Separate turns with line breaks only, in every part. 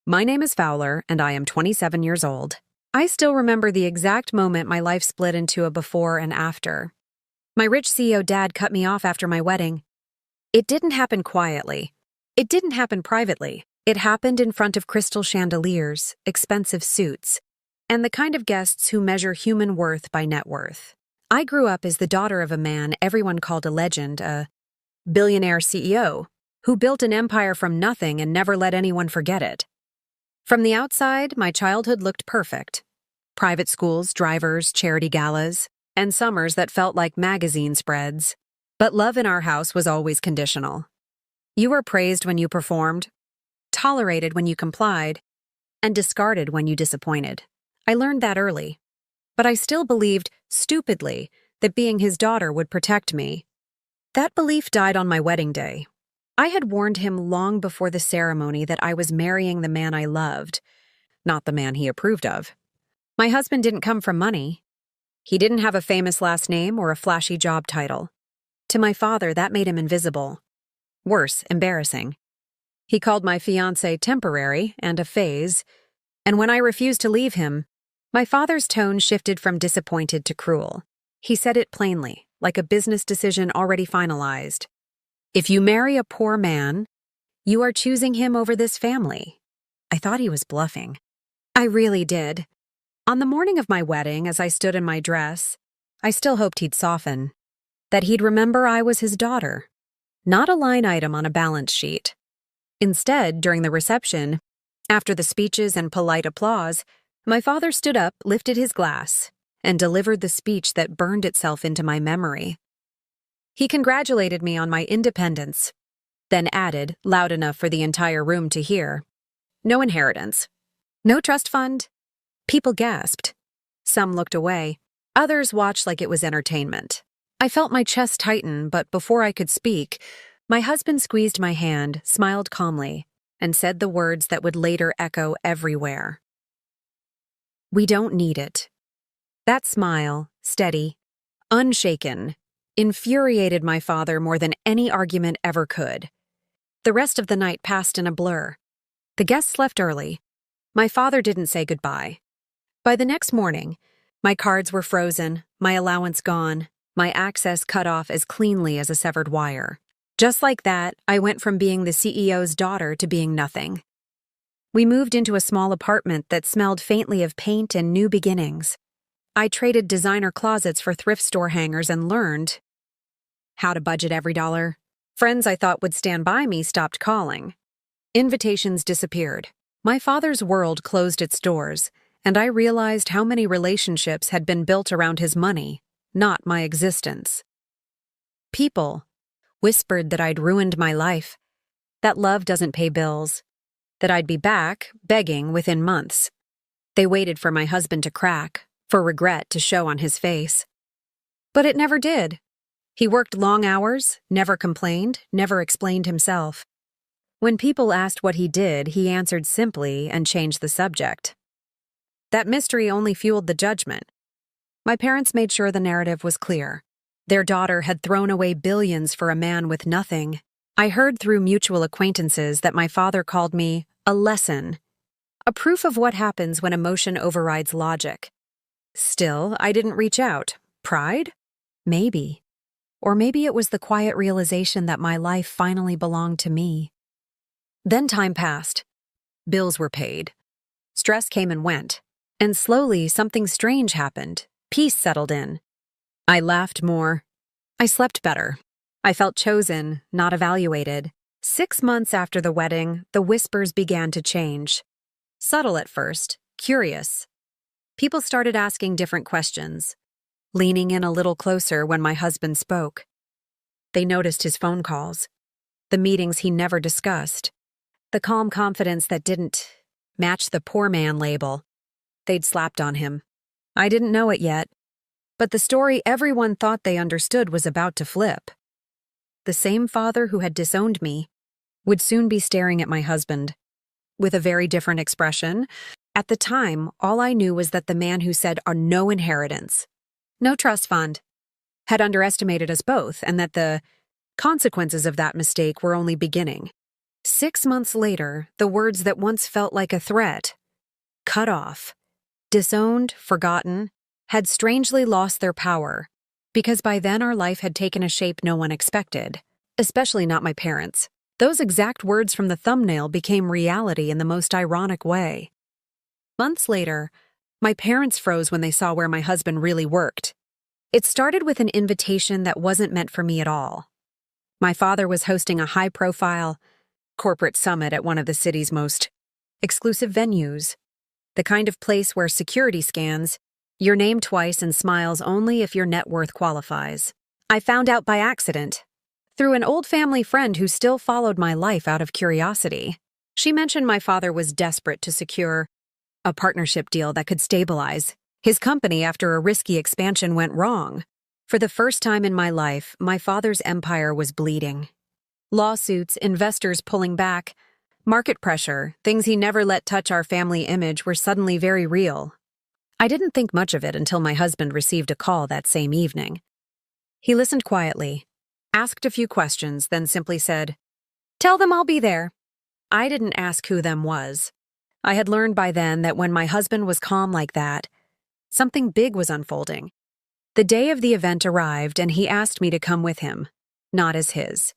My name is Fowler, and I am 27 years old. I still remember the exact moment my life split into a before and after. My rich CEO dad cut me off after my wedding. It didn't happen quietly. It didn't happen privately. It happened in front of crystal chandeliers, expensive suits, and the kind of guests who measure human worth by net worth. I grew up as the daughter of a man everyone called a legend, a billionaire CEO, who built an empire from nothing and never let anyone forget it. From the outside, my childhood looked perfect. Private schools, drivers, charity galas, and summers that felt like magazine spreads. But love in our house was always conditional. You were praised when you performed, tolerated when you complied, and discarded when you disappointed. I learned that early. But I still believed, stupidly, that being his daughter would protect me. That belief died on my wedding day. I had warned him long before the ceremony that I was marrying the man I loved, not the man he approved of. My husband didn't come from money. He didn't have a famous last name or a flashy job title. To my father, that made him invisible. Worse, embarrassing. He called my fiancé temporary and a phase, and when I refused to leave him, my father's tone shifted from disappointed to cruel. He said it plainly, like a business decision already finalized. If you marry a poor man, you are choosing him over this family. I thought he was bluffing. I really did. On the morning of my wedding, as I stood in my dress, I still hoped he'd soften, that he'd remember I was his daughter, not a line item on a balance sheet. Instead, during the reception, after the speeches and polite applause, my father stood up, lifted his glass, and delivered the speech that burned itself into my memory. He congratulated me on my independence, then added, loud enough for the entire room to hear, "No inheritance. No trust fund." People gasped. Some looked away. Others watched like it was entertainment. I felt my chest tighten, but before I could speak, my husband squeezed my hand, smiled calmly, and said the words that would later echo everywhere. "We don't need it." That smile, steady, unshaken, infuriated my father more than any argument ever could. The rest of the night passed in a blur. The guests left early. My father didn't say goodbye. By the next morning, my cards were frozen, my allowance gone, my access cut off as cleanly as a severed wire. Just like that, I went from being the CEO's daughter to being nothing. We moved into a small apartment that smelled faintly of paint and new beginnings. I traded designer closets for thrift store hangers and learned how to budget every dollar. Friends I thought would stand by me stopped calling. Invitations disappeared. My father's world closed its doors, and I realized how many relationships had been built around his money, not my existence. People whispered that I'd ruined my life, that love doesn't pay bills, that I'd be back, begging, within months. They waited for my husband to crack, for regret to show on his face. But it never did. He worked long hours, never complained, never explained himself. When people asked what he did, he answered simply and changed the subject. That mystery only fueled the judgment. My parents made sure the narrative was clear. Their daughter had thrown away billions for a man with nothing. I heard through mutual acquaintances that my father called me a lesson, a proof of what happens when emotion overrides logic. Still, I didn't reach out. Pride? Maybe. Or maybe it was the quiet realization that my life finally belonged to me. Then time passed. Bills were paid. Stress came and went. And slowly, something strange happened. Peace settled in. I laughed more. I slept better. I felt chosen, not evaluated. 6 months after the wedding, the whispers began to change. Subtle at first, curious. People started asking different questions, leaning in a little closer when my husband spoke. They noticed his phone calls, the meetings he never discussed, the calm confidence that didn't match the poor man label they'd slapped on him. I didn't know it yet, but the story everyone thought they understood was about to flip. The same father who had disowned me would soon be staring at my husband, with a very different expression. At the time, all I knew was that the man who said no inheritance, no trust fund, had underestimated us both, and that the consequences of that mistake were only beginning. 6 months later, the words that once felt like a threat, cut off, disowned, forgotten, had strangely lost their power, because by then our life had taken a shape no one expected, especially not my parents. Those exact words from the thumbnail became reality in the most ironic way. Months later, my parents froze when they saw where my husband really worked. It started with an invitation that wasn't meant for me at all. My father was hosting a high-profile corporate summit at one of the city's most exclusive venues, the kind of place where security scans your name twice and smiles only if your net worth qualifies. I found out by accident, through an old family friend who still followed my life out of curiosity. She mentioned my father was desperate to secure a partnership deal that could stabilize his company after a risky expansion went wrong. For the first time in my life, my father's empire was bleeding. Lawsuits, investors pulling back, market pressure, things he never let touch our family image were suddenly very real. I didn't think much of it until my husband received a call that same evening. He listened quietly, asked a few questions, then simply said, "Tell them I'll be there." I didn't ask who them was. I had learned by then that when my husband was calm like that, something big was unfolding. The day of the event arrived and he asked me to come with him, not as his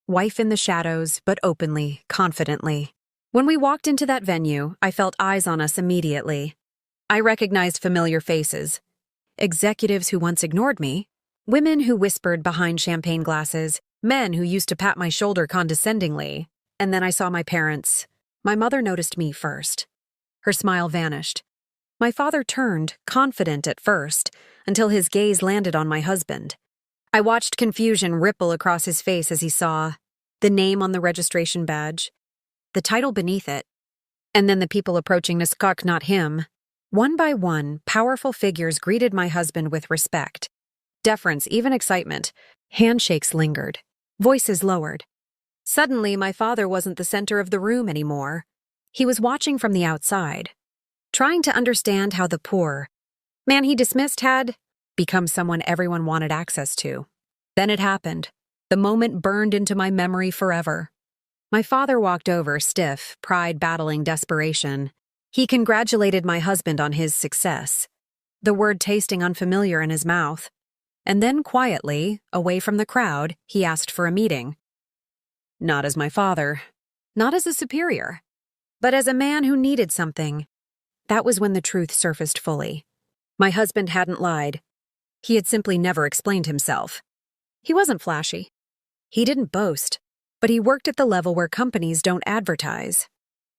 wife in the shadows, but openly, confidently. When we walked into that venue, I felt eyes on us immediately. I recognized familiar faces, executives who once ignored me, women who whispered behind champagne glasses, men who used to pat my shoulder condescendingly, and then I saw my parents. My mother noticed me first. Her smile vanished. My father turned, confident at first, until his gaze landed on my husband. I watched confusion ripple across his face as he saw the name on the registration badge, the title beneath it, and then the people approaching to skak not him. One by one, powerful figures greeted my husband with respect, deference, even excitement. Handshakes lingered, voices lowered. Suddenly, my father wasn't the center of the room anymore. He was watching from the outside, trying to understand how the poor man he dismissed had become someone everyone wanted access to. Then it happened. The moment burned into my memory forever. My father walked over, stiff, pride battling desperation. He congratulated my husband on his success, the word tasting unfamiliar in his mouth. And then quietly, away from the crowd, he asked for a meeting. Not as my father, not as a superior, but as a man who needed something. That was when the truth surfaced fully. My husband hadn't lied. He had simply never explained himself. He wasn't flashy. He didn't boast, but he worked at the level where companies don't advertise.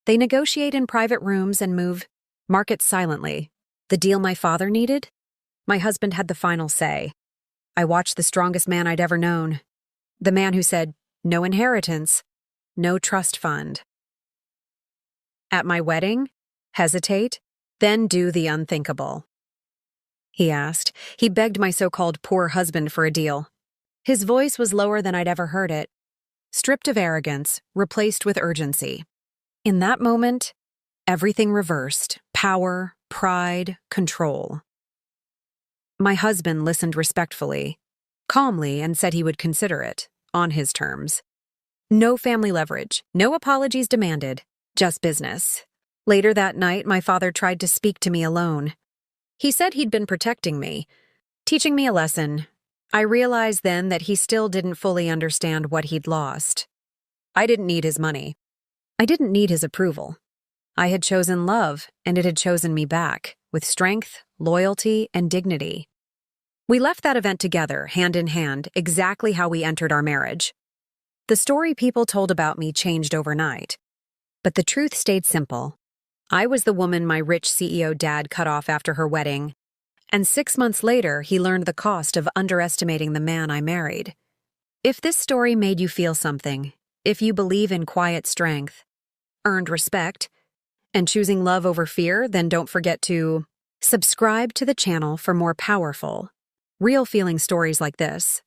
They negotiate in private rooms and move markets silently. The deal my father needed? My husband had the final say. I watched the strongest man I'd ever known. The man who said, no inheritance, no trust fund. At my wedding, hesitate, then do the unthinkable. He asked. He begged my so-called poor husband for a deal. His voice was lower than I'd ever heard it, stripped of arrogance, replaced with urgency. In that moment, everything reversed: power, pride, control. My husband listened respectfully, calmly, and said he would consider it, on his terms. No family leverage, no apologies demanded, just business. Later that night, my father tried to speak to me alone. He said he'd been protecting me, teaching me a lesson. I realized then that he still didn't fully understand what he'd lost. I didn't need his money. I didn't need his approval. I had chosen love, and it had chosen me back, with strength, loyalty, and dignity. We left that event together, hand in hand, exactly how we entered our marriage. The story people told about me changed overnight, but the truth stayed simple. I was the woman my rich CEO dad cut off after her wedding, and 6 months later, he learned the cost of underestimating the man I married. If this story made you feel something, if you believe in quiet strength, earned respect, and choosing love over fear, then don't forget to subscribe to the channel for more powerful, real feeling stories like this.